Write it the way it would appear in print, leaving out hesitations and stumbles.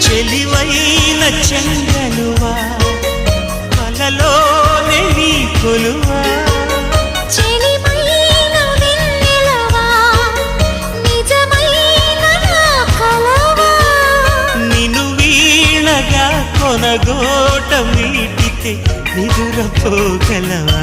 చెలివైన చెంగలువా కలలోనే నీ కొలువా చెలిమైన వెన్నెలవా నిజమైన నా కలవా నిన్ను వీణగా కొనగోట మీటితే నిదురపోగలవా